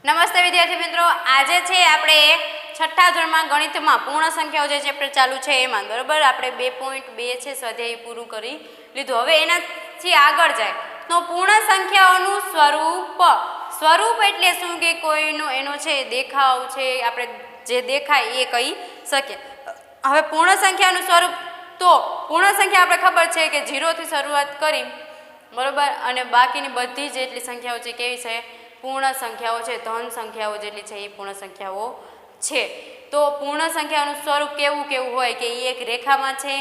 નમસ્તે વિદ્યાર્થી મિત્રો, આજે છે આપણે છઠ્ઠા ધોરણમાં ગણિતમાં પૂર્ણ સંખ્યાઓ જે ચેપ્ટર ચાલુ છે એમાં બરાબર આપણે 2.2 છે સ્વાધ્યાય પૂરું કરી લીધું. હવે એનાથી આગળ જાય તો પૂર્ણ સંખ્યાઓનું સ્વરૂપ એટલે શું કે કોઈનો એનો છે દેખાવ છે, આપણે જે દેખાય એ કહી શકીએ. હવે પૂર્ણ સંખ્યાનું સ્વરૂપ તો પૂર્ણ સંખ્યા આપણે ખબર છે કે 0 થી શરૂઆત કરી બરાબર, અને બાકીની બધી જેટલી સંખ્યાઓ છે કેવી છે? પૂર્ણ સંખ્યાઓ છે, ધન સંખ્યાઓ જેટલી છે એ પૂર્ણ સંખ્યાઓ છે. તો પૂર્ણ સંખ્યાનું સ્વરૂપ કેવું હોય કે એ એક રેખામાં છે,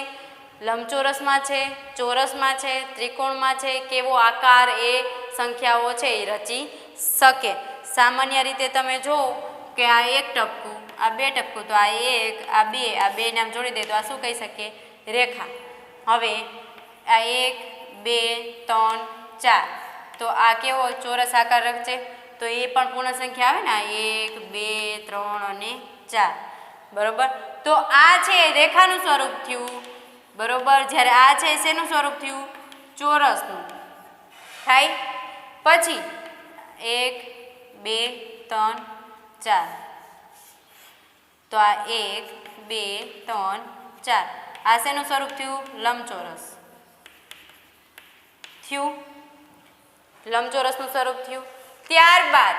લંબચોરસમાં છે, ચોરસમાં છે, ત્રિકોણમાં છે, કેવો આકાર એ સંખ્યાઓ છે એ રચી શકે. સામાન્ય રીતે તમે જુઓ કે આ એક ટપકું, આ બે ટપકું, તો આ એક, આ બે નામ જોડી દે તો આ શું કહી શકીએ? રેખા. હવે આ 1 2 3 4 તો આ કેવો ચોરસ આકાર રચે? તો એ પણ પૂર્ણ સંખ્યા આવે ને, 1 2 3 અને 4 બરોબર. તો આ છે રેખાનું સ્વરૂપ થયું બરોબર, જ્યારે આ છે શેનું સ્વરૂપ થયું? ચોરસનું થાય. પછી 1 2 3 4 તો આ 1 2 3 4 આ શેનું સ્વરૂપ થયું? લંબચોરસ થયું, લંબચોરસનું સ્વરૂપ થયું. ત્યારબાદ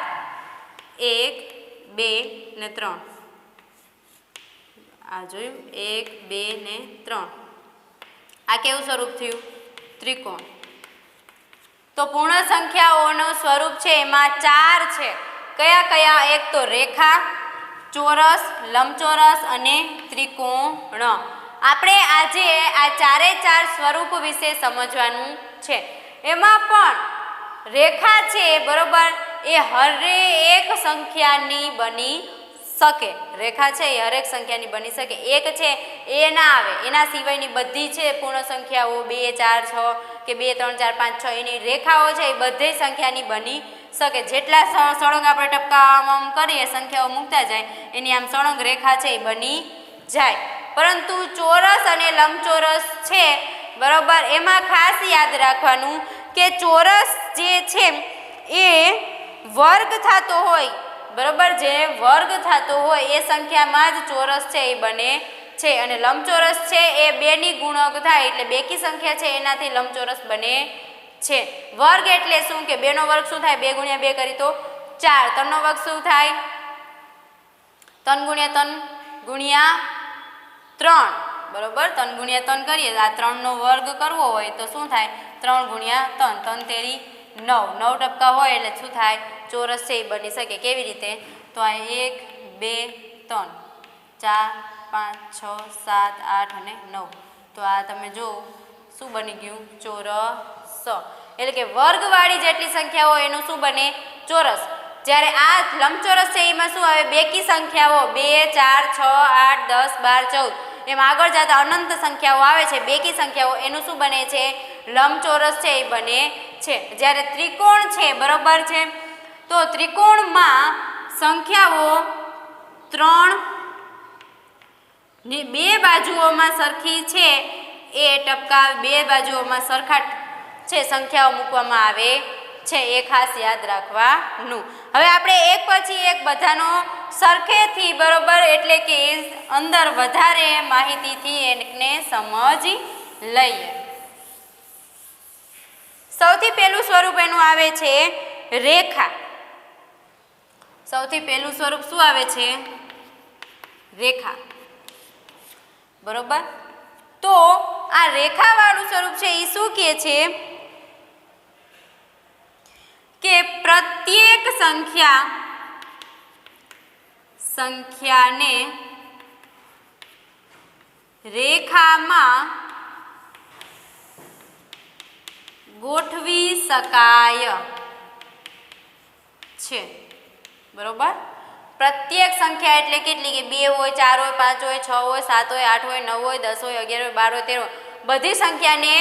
1 2 ને 3 આ જોયું, 1 2 ને 3 આ કેવું સ્વરૂપ થયું? ત્રિકોણ. તો પૂર્ણ સંખ્યાઓનું સ્વરૂપ છે એમાં 4 છે. કયા? એક તો રેખા, ચોરસ, લંબચોરસ અને ત્રિકોણ. આપણે આજે આ 4 સ્વરૂપ વિશે સમજવાનું છે. એમાં પણ રેખા છે બરોબર, એ હરેક સંખ્યાની બની શકે. રેખા છે એ હરેક સંખ્યાની બની શકે. એક છે એ ના આવે, એના સિવાયની બધી છે પૂર્ણ સંખ્યાઓ 2 4 6 કે 2 3 4 5 6 એની રેખાઓ છે એ બધી સંખ્યાની બની શકે. જેટલા સળંગ આપણે ટપકા કરીએ, સંખ્યાઓ મૂકતા જાય, એની આમ સળંગ રેખા છે એ બની જાય. પરંતુ ચોરસ અને લંબચોરસ છે બરોબર, એમાં ખાસ યાદ રાખવાનું કે ચોરસ જે છે એ વર્ગ થતો હોય બરોબર, જે વર્ગ થતો હોય એ સંખ્યામાં જ ચોરસ છે એ બને છે, અને લંબચોરસ છે એ 2ની ગુણક થાય એટલે બેકી સંખ્યા છે એનાથી લંબચોરસ બને છે. વર્ગ એટલે શું કે 2નો વર્ગ શું થાય? 2 × 2 કરી તો 4. 3નો વર્ગ શું થાય? 3 × 3 × 3 બરોબર. 3 × 3 કરીએ, આ 3નો વર્ગ કરવો હોય તો શું થાય? 3 × 3 3 તેરી 9 9 ટપકા હોય એટલે શું થાય? ચોરસ છે એ બની શકે. કેવી રીતે? તો આ 1 2 3 4 5 6 7 8 અને 9 તો આ તમે જો શું બની ગયું? ચોરસ. એટલે કે વર્ગવાળી જેટલી સંખ્યાઓ એનું શું બને? ચોરસ. જ્યારે આ લંબચોરસ છે એમાં શું આવે? બેકી સંખ્યાઓ 2 4 6 8 10 12 14 એમ આગળ જતા અનંત સંખ્યાઓ આવે છે, બેકી સંખ્યાઓ, એનું શું બને છે? લંબચોરસ છે એ બને છે. જ્યારે ત્રિકોણ છે બરોબર છે, તો ત્રિકોણમાં સંખ્યાઓ 3 ની 2 બાજુઓમાં સરખી છે એ ટપકા 2 બાજુઓમાં સરખા છે સંખ્યાઓ મૂકવામાં આવે છે. એ ખાસ યાદ રાખવાનું. હવે આપણે એક પછી એક બધાનો સરખેથી બરોબર એટલે કે અંદર વધારે માહિતીથી એને સમજી લઈએ. સૌથી પહેલું સ્વરૂપ એનું આવે છે રેખા. સૌથી પહેલું સ્વરૂપ શું આવે છે? રેખા બરોબર. તો આ રેખાવાળું સ્વરૂપ છે એ શું કહે છે કે પ્રત્યેક સંખ્યાને રેખામાં ગોઠવી શકાય છે બરોબર. પ્રત્યેક સંખ્યા એટલે કેટલી? કે 2 હોય, 4 હોય, 5 હોય, 6 હોય, 7 હોય, 8 હોય, 9 હોય, 10 હોય, 11 હોય, 12 હોય, 13 હોય, બધી સંખ્યાને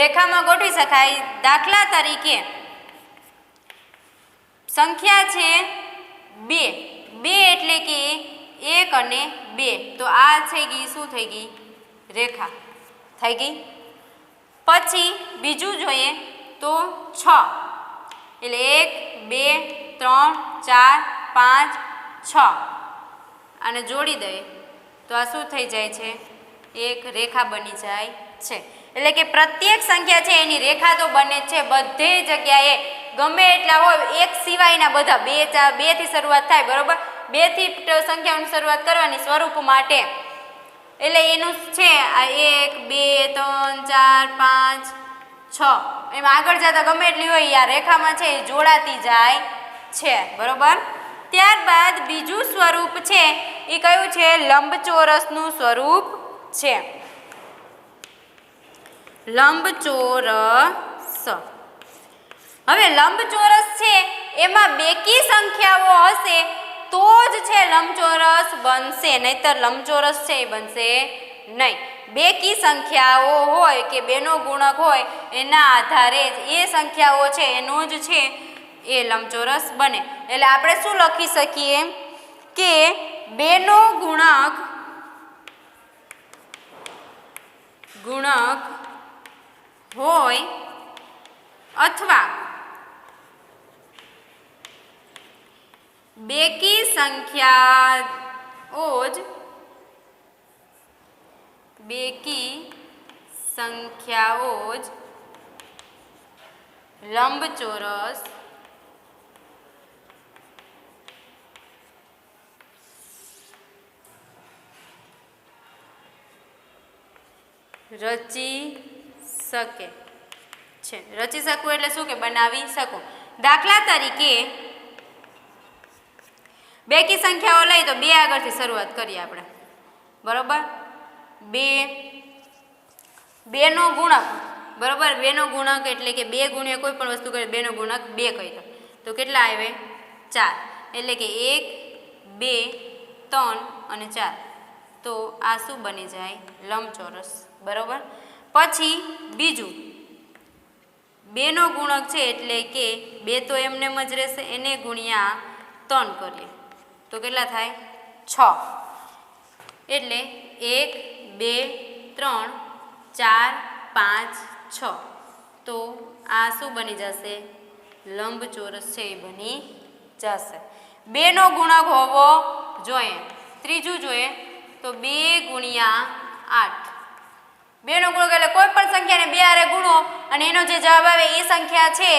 રેખામાં ગોઠવી શકાય. દાખલા તરીકે સંખ્યા છે 2 એટલે કે 1 અને 2 તો આ થઈ ગઈ શું થઈ ગઈ? રેખા થઈ ગઈ. પછી બીજું જોઈએ તો 6 એટલે 1 2 3 4 5 6 અને જોડી દઈએ તો આ શું થઈ જાય છે? એક રેખા બની જાય છે. એટલે કે પ્રત્યેક સંખ્યા છે એની રેખા તો બને જ છે બધી જગ્યાએ, ગમે એટલા હોય, એક સિવાયના બધા 2 4 2 થી શરૂઆત થાય, બરોબર? 2 થી સંખ્યાઓની શરૂઆત કરવાની સ્વરૂપ માટે. એટલે એનું છે આ 1 2 3 4 5 6 એમ આગળ જતા ગમે એટલી હોય આ રેખામાં છે એ જોડાતી જાય છે, બરોબર? ત્યારબાદ બીજું સ્વરૂપ છે એ કયું છે? લંબચોરસનું સ્વરૂપ છે. લંબચોરસ. હવે લંબચોરસ છે એમાં બેકી સંખ્યાઓ હશે તો જ છે લંબચોરસ બનશે, નહીતર લંબચોરસ છે એ બનશે નહીં. બેકી સંખ્યાઓ હોય કે બેનો ગુણક હોય એના આધારે જ એ સંખ્યાઓ છે એનો જ છે એ લંબચોરસ બને. એટલે આપણે શું લખી શકીએ કે બેનો ગુણક હોય અથવા બેકી સંખ્યાઓ જ લંબચોરસ રચી શકે છે. રચી શકવું એટલે શું? કે બનાવી શકું. દાખલા તરીકે બેકી સંખ્યાઓ લઈ તો 2 આગળથી શરૂઆત કરીએ આપણે, બરોબર? 2 નો ગુણક, બરોબર? 2 નો ગુણક એટલે કે 2 ગુણ્યા કોઈ પણ વસ્તુ કરે 2 નો ગુણક 2 કહી તો કેટલા આવે? 4. એટલે કે 1 2 3 અને 4. તો આ શું બની જાય? લંબચોરસ, બરોબર? પછી બીજું 2 નો ગુણક છે એટલે કે 2 તો એમને જ રહેશે, એને ગુણ્યા 3 કરીએ તો કેટલા થાય? 6. એટલે 1 2 3 4 5 6. તો આ શું બની જશે? લંબચોરસ છે એ બની જશે. 2 નો ગુણક હોવો જોઈએ. ત્રીજું જોઈએ તો 2 ગુણ્યા 8. 2 નો ગુણક એટલે કોઈ પણ સંખ્યાને 2 હારે ગુણો અને એનો જે જવાબ આવે એ સંખ્યા છે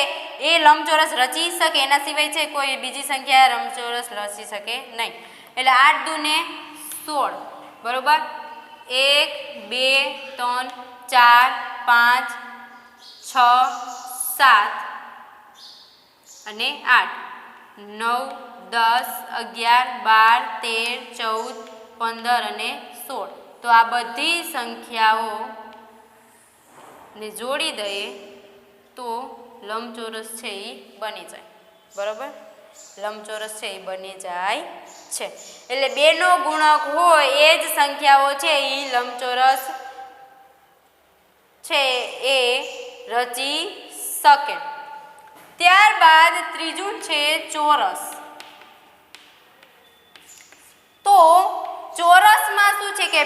એ લંબચોરસ રચી શકે, એના સિવાય છે કોઈ બીજી સંખ્યા લંબચોરસ રચી શકે નહીં. એટલે 8 દૂને 16, બરોબર? 1 2 3 4 5 6 7 અને 8 9 10 11 12 13 14 15 અને 16. તો આ બધી સંખ્યાઓ ને જોડી દઈએ તો લંબચોરસ છે એ બની જાય, બરોબર? લંબચોરસ છે એ બની જાય છે. એટલે 2 નો ગુણક હોય એ જ સંખ્યાઓ છે એ લંબચોરસ છે એ રચી શકે. ત્યારબાદ ત્રીજું છે ચોરસ. તો ચોરસમાં શું છે કે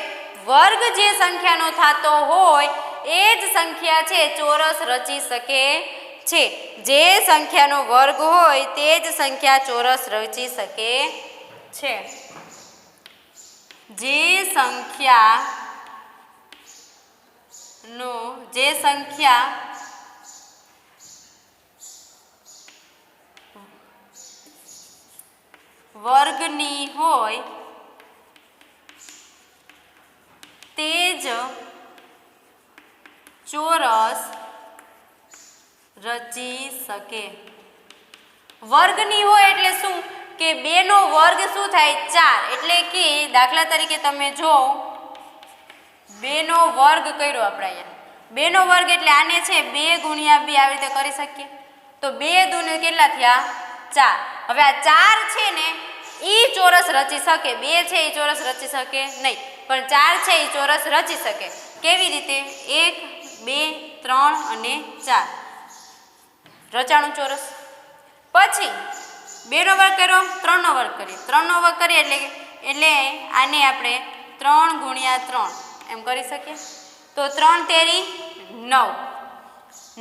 વર્ગ જે સંખ્યાનો થતો હોય એ જ સંખ્યા છે ચોરસ રચી શકે છે. જે સંખ્યાનો વર્ગ હોય તે જ સંખ્યા ચોરસ રચી શકે છે. જે સંખ્યા વર્ગની હોય તે જ ચોરસ રચી શકે. વર્ગની હોય એટલે શું કે 2 નો વર્ગ શું થાય? 4. એટલે કે દાખલા તરીકે તમે જો 2 નો વર્ગ કર્યો આપણે અહીંયા, 2 નો વર્ગ એટલે આને છે 2 ગુણ્યા 2 આવી રીતે કરી શકીએ. તો 2 દૂને કેટલા થયા? 4. હવે આ 4 છે ને એ ચોરસ રચી શકે, 2 છે એ ચોરસ રચી શકે નહીં, પણ 4 છે એ ચોરસ રચી શકે. કેવી રીતે? 1 2 3 અને 4 રચાણું ચોરસ. પછી 2 નો વર્ગ કર્યો, 3 નો વર્ગ કરીએ, 3 નો વર્ગ કરીએ એટલે આને આપણે 3 ગુણ્યા 3 એમ કરી શકીએ. તો 3 તેરી 9.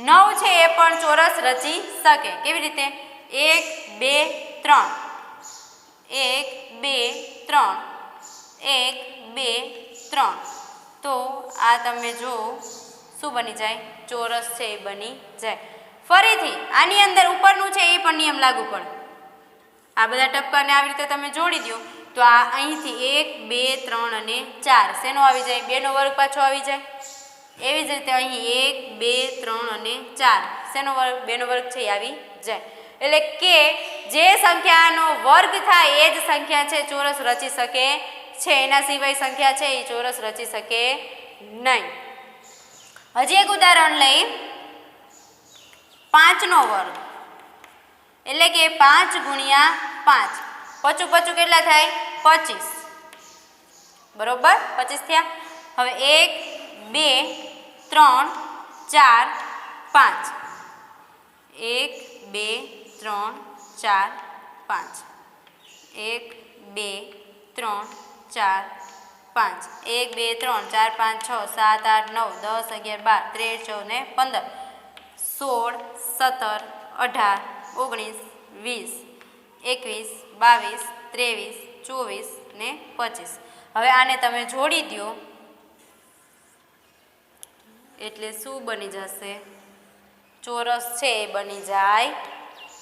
9 છે એ પણ ચોરસ રચી શકે. કેવી રીતે? 1 2 3 1 2 3 1 2 3 તો આ તમે જો શું બની જાય ચોરસ છે એ બની જાય ફરીથી આની અંદર ઉપરનું છે એ પણ નિયમ લાગુ પડે આ બધા ટપકાને આવી રીતે તમે જોડી દો તો આ અહીંથી 1 2 3 અને 4 શેનો આવી જાય 2 નો વર્ગ પાછો આવી જાય એવી જ રીતે અહીં 1 2 3 અને 4 શેનો વર્ગ 2 નો વર્ગ છે એ આવી જાય એટલે કે જે સંખ્યાનો વર્ગ થાય એ જ સંખ્યા છે ચોરસ રચી શકે છે એના સિવાય સંખ્યા છે એ ચોરસ રચી શકે નહીં હજી એક ઉદાહરણ લઈ 5 નો વર્ગ એટલે કે 5 ગુણ્યા 5 પચું પચું કેટલા થાય 25 બરોબર 25 થયા હવે 1 2 3 4 5 1 2 3 4 5 1 2 3 4 5 1 2 3 4 5 6 7 8 9 10 11 12 13 14 ને 15 16 17 18 19 20 21 22 23 24 ને 25 હવે આને તમે જોડી દો એટલે શું બની જશે ચોરસ છે એ બની જાય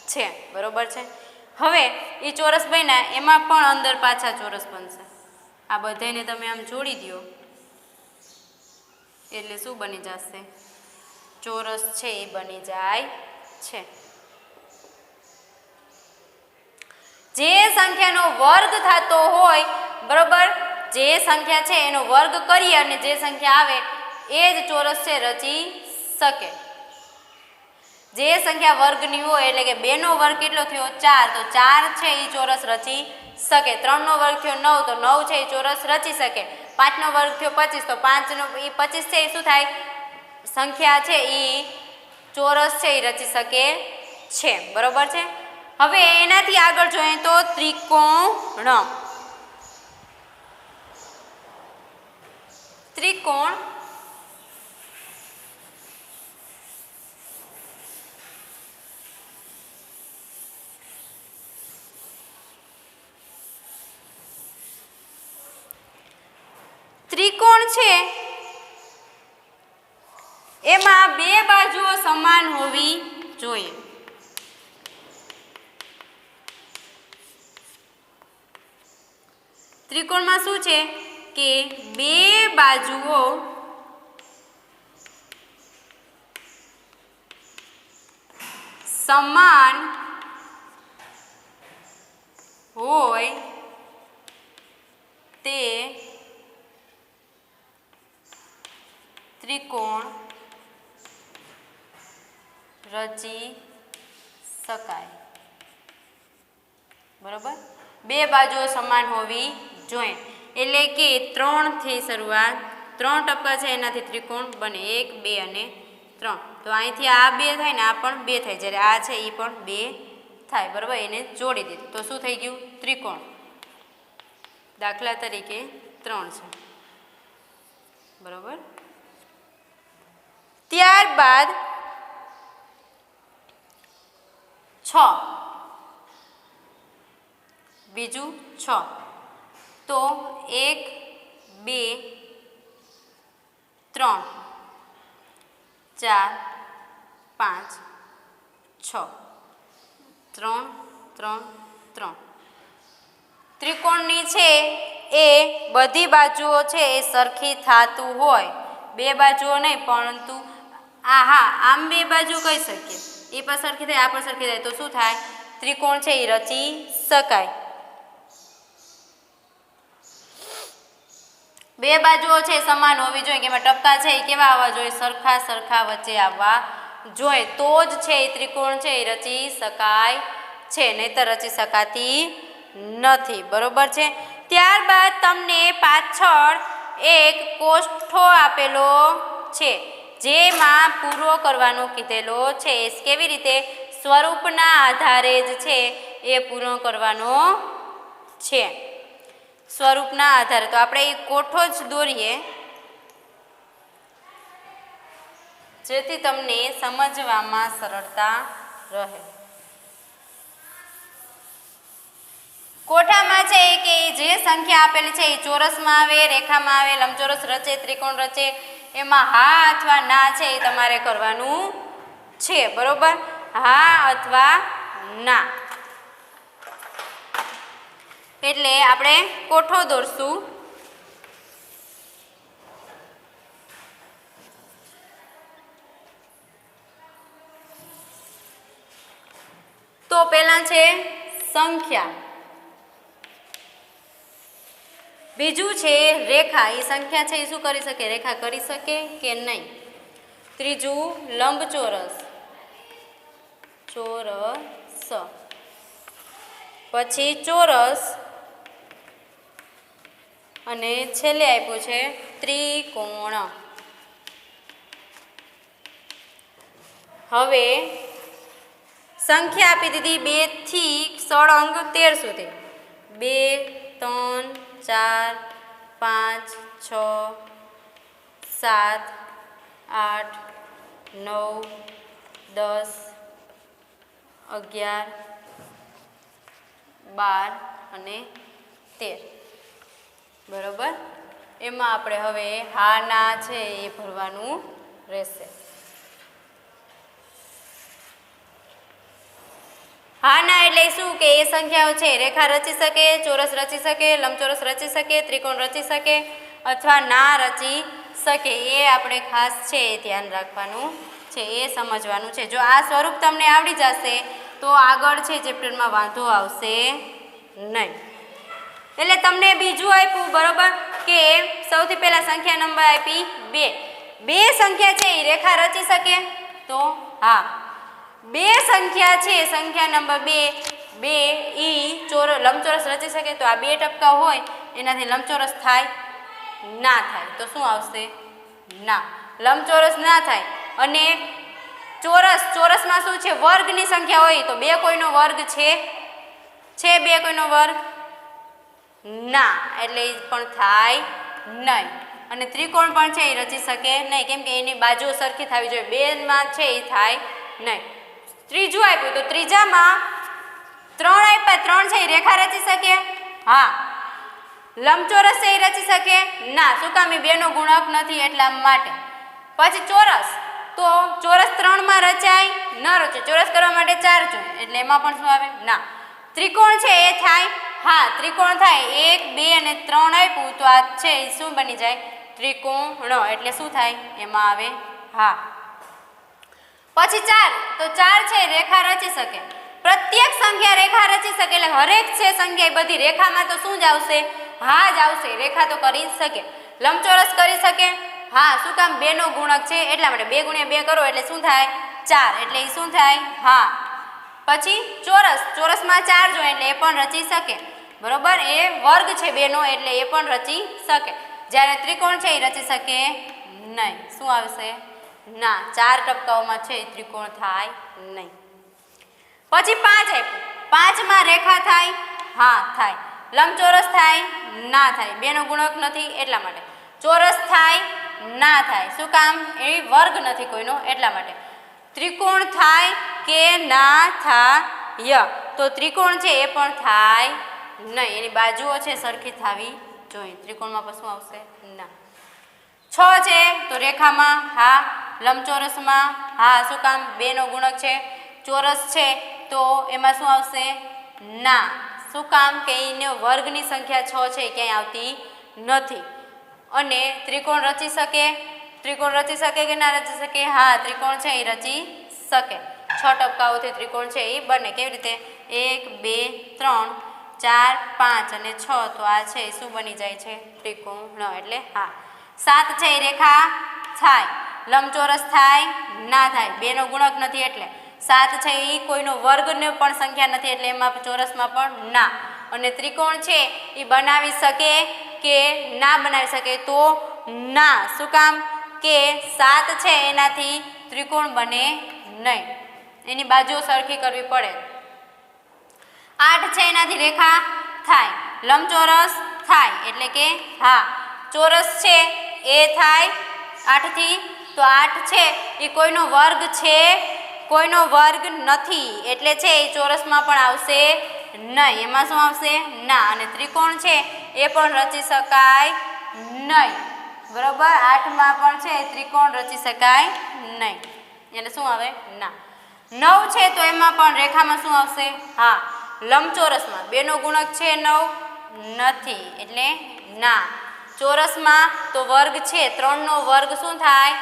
છે બરોબર છે હવે એ ચોરસ બન્યા એમાં પણ અંદર પાછા ચોરસ બનશે આ બધાને તમે આમ જોડી દો એટલે શું બની જશે ચોરસ છે એ બની જાય છે જે સંખ્યાનો વર્ગ થતો હોય બરોબર જે સંખ્યા છે એનો વર્ગ કરીએ અને જે સંખ્યા આવે એ જ ચોરસ છે રચી શકે જે સંખ્યા વર્ગની હોય એટલે કે 2 નો વર્ગ કેટલો થયો 4 તો 4 છે એ ચોરસ રચી શકે 3 નો વર્ગ થયો 9 તો 9 છે એ ચોરસ રચી શકે 5 નો વર્ગ થયો 25 તો 5 નો એ 25 છે એ શું થાય સંખ્યા છે એ ચોરસ છે એ રચી શકે છે બરોબર છે હવે એનાથી આગળ જોઈએ તો ત્રિકોણ ત્રિકોણ છે એમાં બે બાજુઓ સમાન હોવી જોઈએ ત્રિકોણમાં શું છે કે બે બાજુઓ સમાન હોય તે ત્રિકોણ રચી શકાય બરોબર બે બાજુઓ સમાન હોવી જોઈએ એટલે કે 3 થી શરૂઆત 3 ટપકા છે એનાથી ત્રિકોણ બને 1 2 અને 3 તો અહીંથી આ 2 થાય ને આ પણ 2 થાય જ્યારે આ છે એ પણ 2 થાય બરોબર એને જોડી દીધું તો શું થઈ ગયું ત્રિકોણ દાખલા તરીકે 3 છે બરોબર ત્યારબાદ 6 બીજું 6 તો 1 2 3 4 5 6 3 3 3 ત્રિકોણની છે એ બધી બાજુઓ છે એ સરખી થતું હોય બે બાજુઓ નહીં પરંતુ હા આમ બે બાજુ કહી શકીએ એ પણ સરખી થાય આ પણ સરખી થાય તો શું થાય ત્રિકોણ છે એ રચી શકાય બે બાજુઓ છે સમાન હોવી જોઈએ કે એમાં ટપકા છે એ કેવા આવવા જોઈએ સરખા વચ્ચે આવવા જોઈએ તો જ છે એ ત્રિકોણ છે એ રચી શકાય છે નહીંતર રચી શકાતી નથી બરોબર છે ત્યારબાદ તમને પાછળ એક કોષ્ઠો આપેલો છે જેમાં પૂરો કરવાનો કીધેલો છે કેવી રીતે સ્વરૂપના આધારે જ છે એ પૂરો કરવાનો છે સ્વરૂપના આધારે તો આપણે એ કોઠો જ દોરીએ જેથી તમને સમજવામાં સરળતા રહે કોઠામાં છે કે જે સંખ્યા આપેલી છે એ ચોરસમાં આવે, રેખામાં આવે, લંબચોરસ રચે, ત્રિકોણ રચે, એમાં હા અથવા ના છે એ તમારે કરવાનું છે. બરોબર, હા અથવા ના. એટલે આપણે કોઠો દોરશું. તો પહેલા છે સંખ્યા, બીજું છે રેખા. એ સંખ્યા છે એ શું કરી શકે? રેખા કરી શકે કે નહીં. ત્રીજું લંબચોરસ, ચોરસ. પછી ચોરસ અને છેલ્લે આપ્યું છે ત્રિકોણ. હવે સંખ્યા આપી દીધી 2 થી સળંગ 13 સુધી. 2, 3, 4, 5, 6, 7, 8, 9, 10, 11, 12 અને 13. બરોબર, એમાં આપણે હવે હા ના છે એ ભરવાનું રહેશે. હા ના એટલે શું કે એ સંખ્યાઓ છે રેખા રચી શકે, ચોરસ રચી શકે, લંબચોરસ રચી શકે, ત્રિકોણ રચી શકે અથવા ના રચી શકે. એ આપણે ખાસ છે એ ધ્યાન રાખવાનું છે, એ સમજવાનું છે. જો આ સ્વરૂપ તમને આવડી જશે તો આગળ છે ચેપ્ટરમાં વાંધો આવશે નહીં. એટલે તમને બીજું આપ્યું, બરોબર, કે સૌથી પહેલા સંખ્યા નંબર આપી 2. 2 સંખ્યા છે એ રેખા રચી શકે તો હા. 2 સંખ્યા છે, સંખ્યા નંબર 2 ઈ લંબચોરસ રચી શકે તો આ 2 ટપકા હોય એનાથી લંબચોરસ થાય? ના થાય. તો શું આવશે? ના. લંબચોરસ ના થાય. અને ચોરસમાં શું છે? વર્ગની સંખ્યા હોય તો 2 કોઈનો વર્ગ છે? 2 કોઈનો વર્ગ? ના, એટલે એ પણ થાય નહીં. અને ત્રિકોણ પણ છે એ રચી શકે નહીં, કેમ કે એની બાજુઓ સરખી થવી જોઈએ. 2માં છે એ થાય નહીં. ત્રીજું આપ્યું તો ત્રીજામાં 3 આપ્યા. 3 છે એ રેખા રચી શકે? હા. લંબચોરસ છે એ રચી શકે? ના. શું કામ? એ 2નો ગુણક નથી એટલા માટે. પછી ચોરસ, તો ચોરસ 3માં રચાય? ન રચાય. ચોરસ કરવા માટે 4 જોઈએ, એટલે એમાં પણ શું આવે? ના. ત્રિકોણ છે એ થાય? હા, ત્રિકોણ થાય. 1, 2 અને 3 આપ્યું તો આ છે એ શું બની જાય? ત્રિકોણ. એટલે શું થાય? એમાં આવે હા. પછી 4, તો 4 છે રેખા રચી શકે. પ્રત્યેક સંખ્યા રેખા રચી શકે, એટલે હરેક છે સંખ્યા બધી રેખામાં તો શું જ આવશે? હા જ આવશે. રેખા તો કરી જ શકે. લંબચોરસ કરી શકે? હા. શું કામ? 2નો ગુણક છે એટલા માટે. 2 × 2 કરો એટલે શું થાય? 4. એટલે એ શું થાય? હા. પછી ચોરસમાં 4 જોઈએ એટલે એ પણ રચી શકે. બરોબર, એ વર્ગ છે 2નો એટલે એ પણ રચી શકે. જ્યારે ત્રિકોણ છે એ રચી શકે નહીં. શું આવશે? ના. 4 ટપકાઓમાં છે એ ત્રિકોણ થાય નહીં. પછી 5 આપ્યું. 5માં રેખા થાય? હા થાય. લંબચોરસ થાય? ના થાય. 2નો ગુણક નથી એટલા માટે. ચોરસ થાય? ના થાય. શું કામ? એ વર્ગ નથી કોઈનો એટલા માટે. ત્રિકોણ થાય કે ના થાય? તો ત્રિકોણ છે એ પણ થાય નહીં. એની બાજુઓ છે સરખી થવી જોઈએ. ત્રિકોણમાં પણ શું આવશે? ના. 6 છે તો રેખામાં હા, લંબચોરસમાં હા. શું કામ? 2નો ગુણક છે. ચોરસ છે તો એમાં શું આવશે? ના. શું કામ? કે એને વર્ગની સંખ્યા 6 છે ક્યાંય આવતી નથી. અને ત્રિકોણ રચી શકે? ત્રિકોણ રચી શકે કે ના રચી શકે? હા, ત્રિકોણ છે એ રચી શકે. 6 ટપકાઓથી ત્રિકોણ છે એ બને. કેવી રીતે? 1, 2, 3, 4, 5 અને 6. તો આ છે શું બની જાય છે? ત્રિકોણ. એટલે હા. 7 છે એ રેખા થાય? લંબચોરસ થાય? ના થાય. 2નો ગુણક નથી એટલે. 7 છે એ કોઈનો વર્ગને પણ સંખ્યા નથી એટલે એમાં ચોરસમાં પણ ના. અને ત્રિકોણ છે એ બનાવી શકે કે ના બનાવી શકે? તો ના. શું કામ? કે 7 છે એનાથી ત્રિકોણ બને નહીં. એની બાજુઓ સરખી કરવી પડે. 8 છે એનાથી રેખા થાય? લંબચોરસ થાય એટલે કે હા. ચોરસ છે એ થાય 8થી? તો 8 છે એ કોઈનો વર્ગ છે? કોઈનો વર્ગ નથી એટલે છે એ ચોરસમાં પણ આવશે નહીં, એમાં શું આવશે ના. અને ત્રિકોણ છે એ પણ રચી શકાય નહીં, બરોબર. 8માં પણ છે ત્રિકોણ રચી શકાય નહીં, એટલે શું આવે ના. 9 છે તો એમાં પણ રેખામાં શું આવશે હા લંબચોરસમાં 2 નો ગુણક છે 9 નથી, એટલે ના. ચોરસમાં તો વર્ગ છે 3 નો વર્ગ શું થાય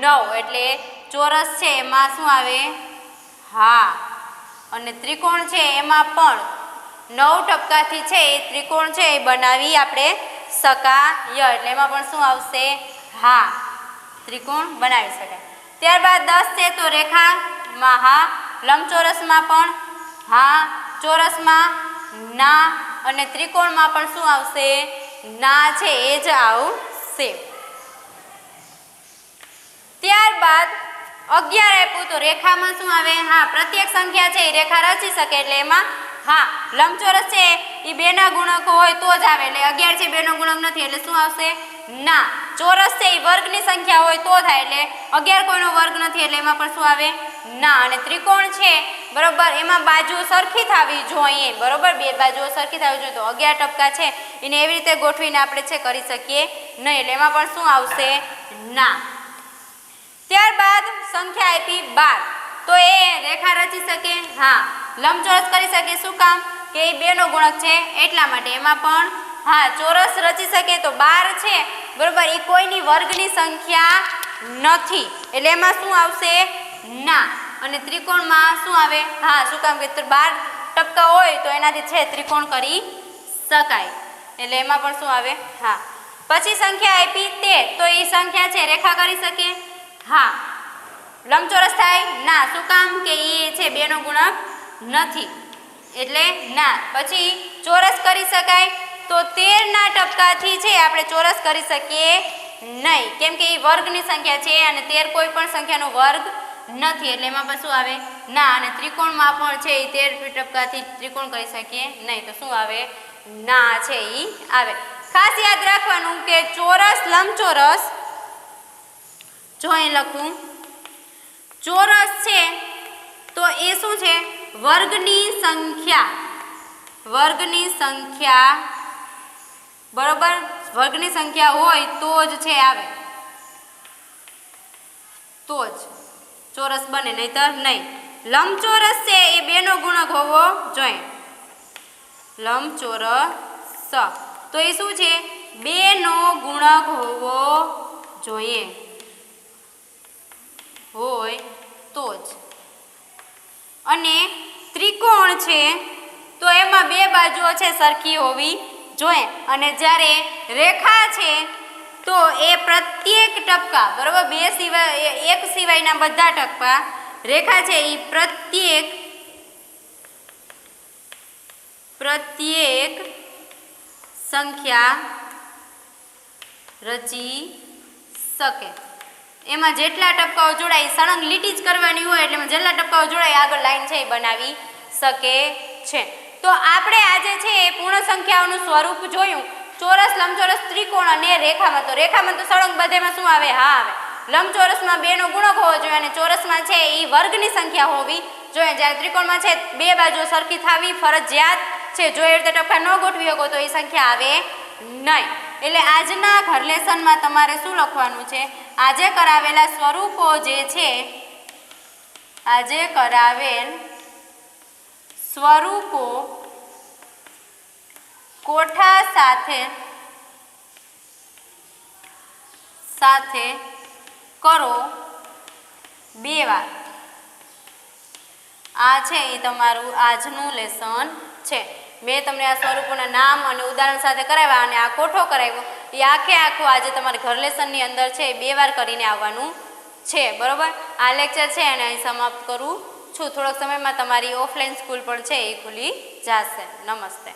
9, એટલે ચોરસ છે એમાં શું આવે હા. અને ત્રિકોણ છે એમાં પણ 9 ટપકાથી છે એ ત્રિકોણ છે એ બનાવી આપણે શકાય, એટલે એમાં પણ શું આવશે હા ત્રિકોણ બનાવી શકાય. ત્યારબાદ 10 છે તો રેખામાં હા, લંબચોરસમાં પણ હા, ચોરસમાં ના, અને ત્રિકોણમાં પણ શું આવશે ના છે એ જ આવશે. ત્યારબાદ 11 આપ્યું તો રેખામાં શું આવે હા પ્રત્યેક સંખ્યા છે એ રેખા રચી શકે, એટલે એમાં હા લંબચોરસ છે એ 2 ના ગુણક હોય તો જ આવે, એટલે 11 છે 2 નો ગુણક નથી એટલે શું આવશે ના. ચોરસ છે એ વર્ગની સંખ્યા હોય તો થાય, એટલે 11 કોઈનો વર્ગ નથી એટલે એમાં પણ શું આવે ના. અને ત્રિકોણ છે બરોબર એમાં બાજુઓ સરખી થવી જોઈએ, બરોબર 2 બાજુઓ સરખી થવી જોઈએ, તો 11 ટપકા છે એને એવી રીતે ગોઠવીને આપણે છે કરી શકીએ નહીં, એટલે એમાં પણ શું આવશે ના. ત્યારબાદ સંખ્યા આપી 12 તો એ રેખા રચી શકે હા, લંબચોરસ કરી શકે, શું કામ કે એ 2 નો ગુણક છે એટલા માટે, એમાં પણ હા ચોરસ રચી શકે તો 12 છે બરોબર એ કોઈની વર્ગની સંખ્યા નથી, એટલે એમાં શું આવશે ના. અને ત્રિકોણમાં શું આવે હા, શું કામ કે 12 ટપકા હોય તો એનાથી છે ત્રિકોણ કરી શકાય, એટલે એમાં પણ શું આવે હા. પછી સંખ્યા આપી 13 તો એ સંખ્યા છે રેખા કરી શકે હા, લંબચોરસ થાય ના, શું કામ કે એ છે 2 નો ગુણક નથી એટલે ના. પછી ચોરસ કરી શકાય તો 13 ના ટપકાથી છે આપણે ચોરસ કરી શકીએ નહીં, કેમ કે એ વર્ગની સંખ્યા છે અને 13 કોઈ પણ સંખ્યાનો વર્ગ નથી, એટલે એમાં પણ શું આવે ના. અને ત્રિકોણમાં પણ છે એ 13 ટપકાથી ત્રિકોણ કરી શકીએ નહીં, તો શું આવે ના છે એ આવે. ખાસ યાદ રાખવાનું કે ચોરસ લંબચોરસ જો અહીં લખું ચોરસ છે તો એ શું છે વર્ગની સંખ્યા બરોબર, વર્ગની સંખ્યા હોય તો જ છે આવે, તો જ ચોરસ બને, નહીતર નહીં. લંબચોરસ છે એ 2 નો ગુણક હોવો જોઈએ, લંબચોરસ તો એ શું છે 2 નો ગુણક હોવો જોઈએ, હોય તો જ. અને ત્રિકોણ છે તો એમાં 2 બાજુઓ છે સરખી હોવી જોઈએ, અને જ્યારે રેખા છે તો એ પ્રત્યેક ટપકા બરોબર 2 સિવાય 1 સિવાયના બધા ટપકા રેખા છે એ પ્રત્યેક સંખ્યા રચી શકે. એમાં જેટલા ટપકાઓ જોડાય સળંગ લીટી જ કરવાની હોય, એટલે જેટલા ટપકાઓ જોડાય આગળ લાઈન છે એ બનાવી શકે છે. તો આપણે આજે છે એ પૂર્ણ સંખ્યાઓનું સ્વરૂપ જોયું, ચોરસ લંબચોરસ ત્રિકોણ અને રેખામાં. તો રેખામાં તો સળંગ બધેમાં શું આવે હા આવે, લંબચોરસમાં 2 નો ગુણક હોવો જોઈએ અને ચોરસમાં છે એ વર્ગની સંખ્યા હોવી જોઈએ, જ્યારે ત્રિકોણમાં છે 2 બાજુઓ સરખી થવી ફરજિયાત છે, જો એ રીતે ટપકા ન ગોઠવી શકો તો એ સંખ્યા આવે નહીં. એટલે આજના ઘર લેસનમાં તમારે શું લખવાનું છે, આજે કરાવેલા સ્વરૂપો જે છે આજે કરાવેલ સ્વરૂપો કોઠા સાથે કરો 2 વાર. આ છે એ તમારું આજનું લેસન છે. મેં તમને આ સ્વરૂપોના નામ અને ઉદાહરણ સાથે કરાવ્યા અને આ કોઠો કરાવ્યો એ આખું આજે તમારે ઘર લેસનની અંદર છે 2 વાર કરીને આવવાનું છે, બરોબર. આ લેક્ચર છે અને અહીં સમાપ્ત કરું છું. થોડોક સમયમાં તમારી ઓફલાઈન સ્કૂલ પણ છે એ ખુલી જશે. નમસ્તે.